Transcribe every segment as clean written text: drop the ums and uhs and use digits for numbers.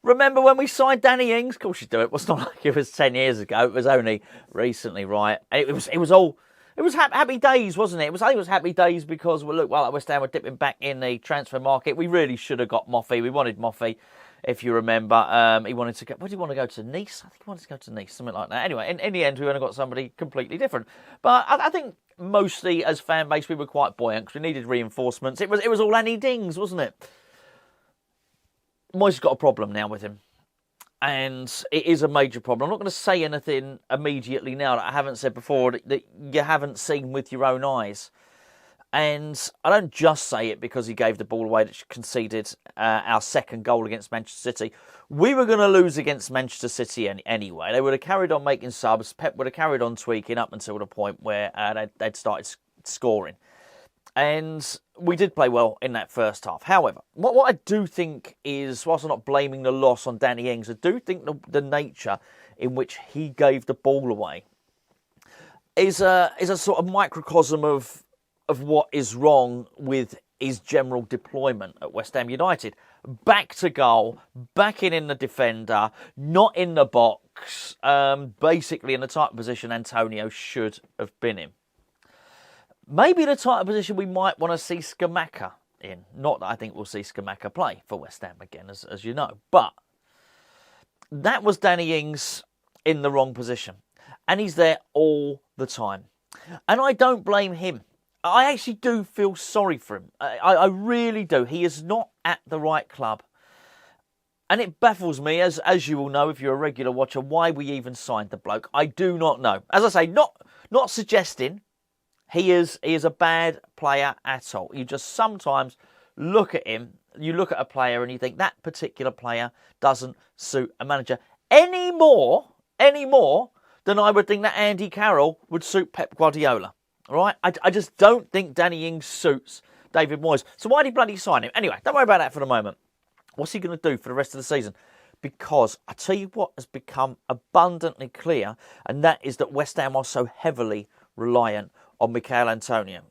Remember when we signed Danny Ings? Of course you do. It was not like it was 10 years ago. It was only recently, right? It was happy days, wasn't it? I think it was happy days because, well, West Ham were dipping back in the transfer market. We really should have got Moffey. We wanted Moffey, if you remember. He wanted to go, where did he want to go, to Nice? I think he wanted to go to Nice, something like that. Anyway, in the end, we only got somebody completely different. But I think mostly as fan base, we were quite buoyant because we needed reinforcements. It was all Annie Dings, wasn't it? Moyes has got a problem now with him. And it is a major problem. I'm not going to say anything immediately now that I haven't said before that you haven't seen with your own eyes. And I don't just say it because he gave the ball away that conceded our second goal against Manchester City. We were going to lose against Manchester City anyway. They would have carried on making subs. Pep would have carried on tweaking up until the point where they'd started scoring. And we did play well in that first half. However, what I do think is, whilst I'm not blaming the loss on Danny Ings, I do think the nature in which he gave the ball away is a sort of microcosm of what is wrong with his general deployment at West Ham United. Back to goal, back in the defender, not in the box, basically in the type of position Antonio should have been in. Maybe the type of position we might want to see Scamacca in. Not that I think we'll see Scamacca play for West Ham again, as you know. But that was Danny Ings in the wrong position. And he's there all the time. And I don't blame him. I actually do feel sorry for him. I really do. He is not at the right club. And it baffles me, as you will know if you're a regular watcher, why we even signed the bloke. I do not know. As I say, not suggesting he is a bad player at all. You just sometimes look at him, you look at a player and you think that particular player doesn't suit a manager any more than I would think that Andy Carroll would suit Pep Guardiola. All right? I just don't think Danny Ings suits David Moyes. So why did he bloody sign him? Anyway, don't worry about that for the moment. What's he going to do for the rest of the season? Because I tell you what has become abundantly clear, and that is that West Ham are so heavily reliant on Michail Antonio.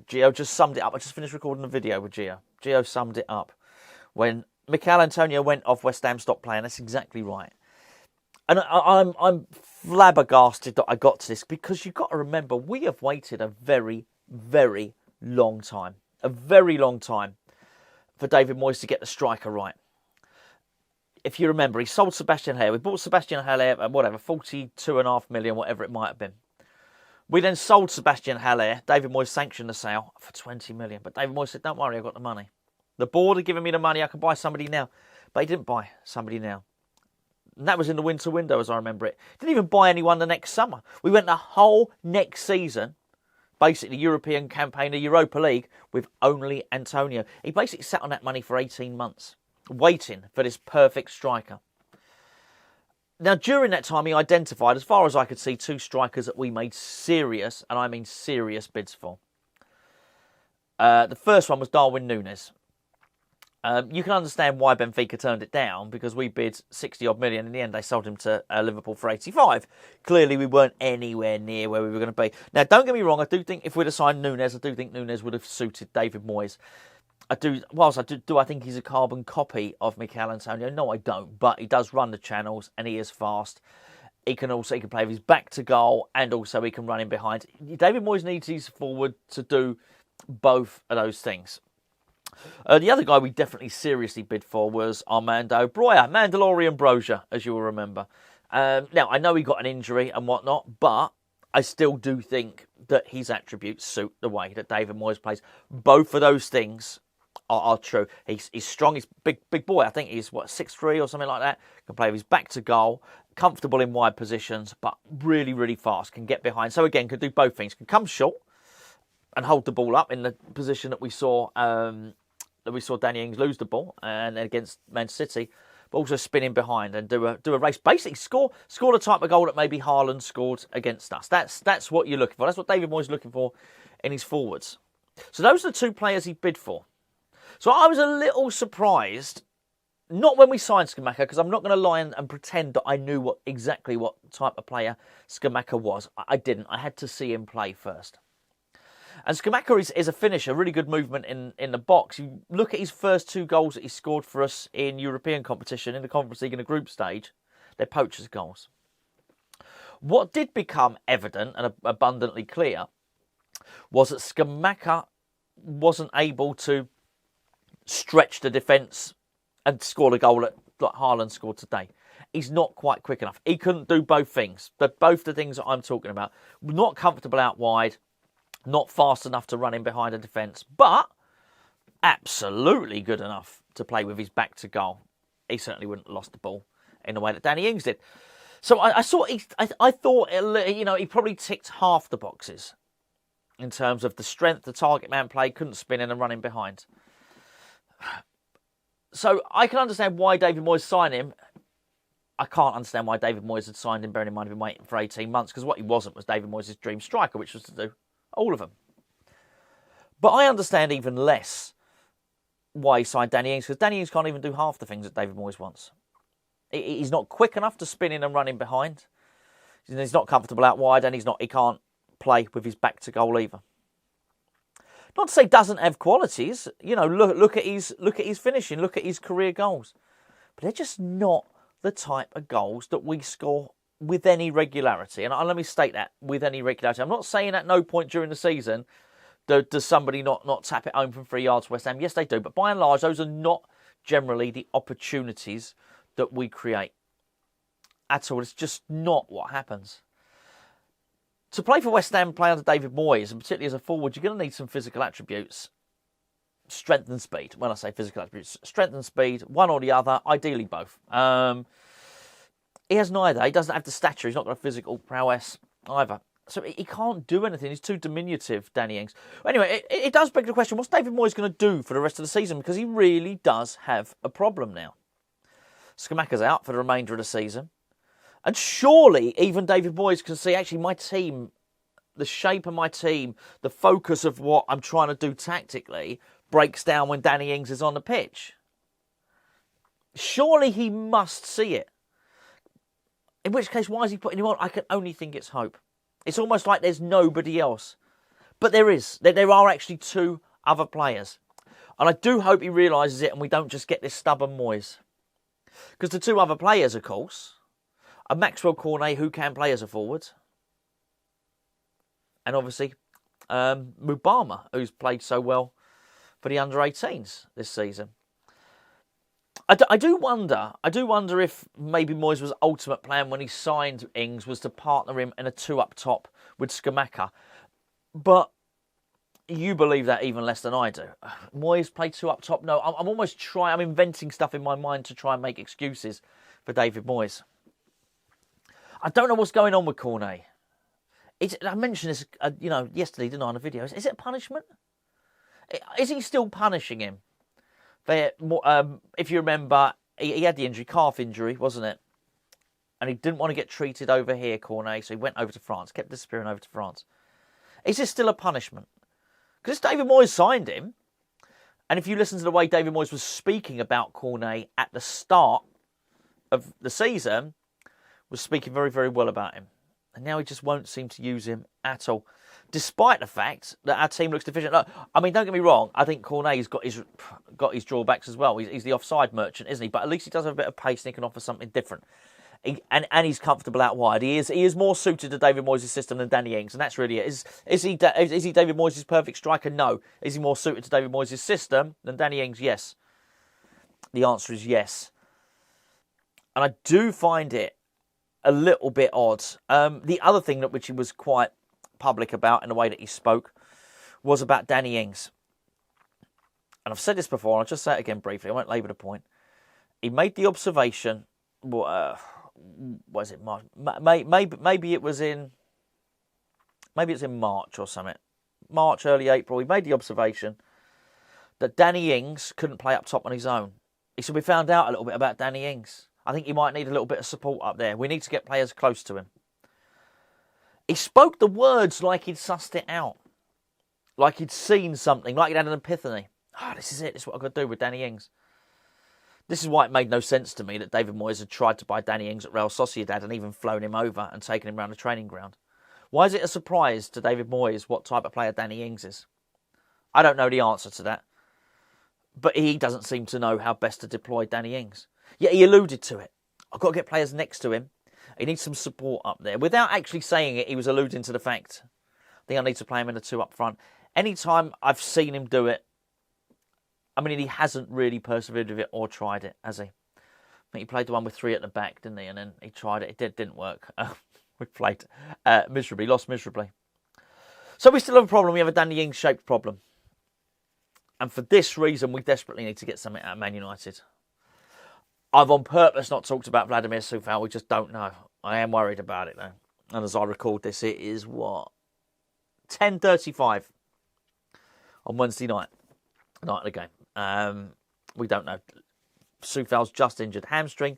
Gio just summed it up. I just finished recording a video with Gio. Gio summed it up. When Michail Antonio went off, West Ham stopped playing. That's exactly right. And I'm flabbergasted that I got to this, because you've got to remember, we have waited a very, very long time. A very long time for David Moyes to get the striker right. If you remember, he sold Sebastian Haller. We bought Sebastian Haller at 42.5 million, whatever it might have been. We then sold Sebastian Haller. David Moyes sanctioned the sale for 20 million. But David Moyes said, don't worry, I've got the money. The board had given me the money, I can buy somebody now. But he didn't buy somebody now. And that was in the winter window, as I remember it. Didn't even buy anyone the next summer. We went the whole next season, basically European campaign, the Europa League, with only Antonio. He basically sat on that money for 18 months, waiting for this perfect striker. Now, during that time, he identified, as far as I could see, two strikers that we made serious, and I mean serious, bids for. The first one was Darwin Núñez. You can understand why Benfica turned it down, because we bid 60-odd million. In the end, they sold him to Liverpool for 85. Clearly, we weren't anywhere near where we were going to be. Now, don't get me wrong, I do think if we'd have signed Núñez, I do think Núñez would have suited David Moyes. I think he's a carbon copy of Michail Antonio? No, I don't. But he does run the channels and he is fast. He can play with his back to goal, and also he can run in behind. David Moyes needs his forward to do both of those things. The other guy we definitely seriously bid for was Armando Broja, Mandalorian Broja, as you will remember. Now, I know he got an injury and whatnot, but I still do think that his attributes suit the way that David Moyes plays. Both of those things are true. He's strong. He's big boy. I think he's 6'3" or something like that. Can play with his back to goal, comfortable in wide positions, but really, really fast. Can get behind. So again, can do both things. Can come short and hold the ball up in the position that we saw Danny Ings lose the ball and against Manchester City, but also spin in behind and do a race. Basically, score the type of goal that maybe Haaland scored against us. That's what you're looking for. That's what David Moyes is looking for in his forwards. So those are the two players he bid for. So I was a little surprised, not when we signed Scamacca, because I'm not going to lie and pretend that I knew exactly what type of player Scamacca was. I didn't. I had to see him play first. And Scamacca is a finisher, really good movement in the box. You look at his first 2 goals that he scored for us in European competition, in the Conference League in the group stage. They're poachers' goals. What did become evident and abundantly clear was that Scamacca wasn't able to stretch the defence and score the goal that Haaland scored today. He's not quite quick enough. He couldn't do both things. Both the things that I'm talking about. Not comfortable out wide, not fast enough to run in behind a defence, but absolutely good enough to play with his back to goal. He certainly wouldn't have lost the ball in the way that Danny Ings did. So I thought he probably ticked half the boxes in terms of the strength, the target man play, couldn't spin in and run in behind. So I can understand why David Moyes signed him. I can't understand why David Moyes had signed him, bearing in mind he'd been waiting for 18 months, because what he wasn't was David Moyes' dream striker, which was to do all of them. But I understand even less why he signed Danny Ings, because Danny Ings can't even do half the things that David Moyes wants. He's not quick enough to spin in and run in behind. He's not comfortable out wide, and he can't play with his back to goal either. Not to say he doesn't have qualities. Look at his finishing, look at his career goals. But they're just not the type of goals that we score with any regularity. And let me state that, with any regularity. I'm not saying at no point during the season does somebody not tap it home from 3 yards West Ham. Yes, they do. But by and large, those are not generally the opportunities that we create at all. It's just not what happens. To play for West Ham, play under David Moyes, and particularly as a forward, you're going to need some physical attributes. Strength and speed. When I say physical attributes, strength and speed, one or the other, ideally both. He has neither. He doesn't have the stature. He's not got a physical prowess either. So he can't do anything. He's too diminutive, Danny Ings. Anyway, it does beg the question, what's David Moyes going to do for the rest of the season? Because he really does have a problem now. Scamacca's out for the remainder of the season. And surely even David Moyes can see, actually, my team, the shape of my team, the focus of what I'm trying to do tactically, breaks down when Danny Ings is on the pitch. Surely he must see it. In which case, why is he putting him on? I can only think it's hope. It's almost like there's nobody else. But there is. There are actually 2 other players. And I do hope he realises it and we don't just get this stubborn Moyes. Because the 2 other players, of course, are Maxwell Cornet, who can play as a forward. And obviously, Mubama, who's played so well for the under-18s this season. I do wonder if maybe Moyes' ultimate plan when he signed Ings was to partner him in a 2 up top with Scamacca. But you believe that even less than I do. Moyes played 2 up top? No, I'm inventing stuff in my mind to try and make excuses for David Moyes. I don't know what's going on with Cornet. I mentioned this, yesterday, didn't I, on a video. Is it a punishment? Is he still punishing him? If you remember, he had the injury, calf injury, wasn't it? And he didn't want to get treated over here, Cornet, so he went over to France, kept disappearing over to France. Is this still a punishment? Because David Moyes signed him. And if you listen to the way David Moyes was speaking about Cornet at the start of the season, was speaking very, very well about him. And now he just won't seem to use him at all. Despite the fact that our team looks deficient. Look, don't get me wrong. I think Cornet's got his drawbacks as well. He's the offside merchant, isn't he? But at least he does have a bit of pace and he can offer something different. And he's comfortable out wide. He is more suited to David Moyes' system than Danny Ings, and that's really it. Is he David Moyes' perfect striker? No. Is he more suited to David Moyes' system than Danny Ings? Yes. The answer is yes. And I do find it a little bit odd. The other thing which he was quite public about in the way that he spoke was about Danny Ings. And I've said this before, I'll just say it again briefly, I won't labour the point. He made the observation, was it March? Maybe it's in March or something. March, early April, he made the observation that Danny Ings couldn't play up top on his own. He said, we found out a little bit about Danny Ings. I think he might need a little bit of support up there. We need to get players close to him. He spoke the words like he'd sussed it out. Like he'd seen something, like he'd had an epiphany. This is it. This is what I've got to do with Danny Ings. This is why it made no sense to me that David Moyes had tried to buy Danny Ings at Real Sociedad and even flown him over and taken him around the training ground. Why is it a surprise to David Moyes what type of player Danny Ings is? I don't know the answer to that. But he doesn't seem to know how best to deploy Danny Ings. Yet he alluded to it. I've got to get players next to him. He needs some support up there. Without actually saying it, he was alluding to the fact, I think I need to play him in the 2 up front. Anytime I've seen him do it, I mean, he hasn't really persevered with it or tried it, has he? I think he played the one with 3 at the back, didn't he? And then he tried it. It didn't work. We played miserably, lost miserably. So we still have a problem. We have a Danny Ings-shaped problem. And for this reason, we desperately need to get something out of Man United. I've on purpose not talked about Vladimir Coufal. We just don't know. I am worried about it, though. And as I record this, it is, what? 10:35 on Wednesday night of the game. We don't know. Coufal's just injured hamstring.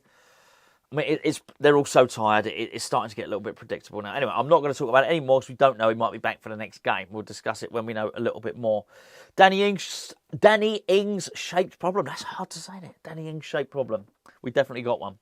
I mean, they're all so tired. It's starting to get a little bit predictable now. Anyway, I'm not going to talk about it anymore because we don't know. He might be back for the next game. We'll discuss it when we know a little bit more. Danny Ings shaped problem. That's hard to say, isn't it? Danny Ings shaped problem. We definitely got one.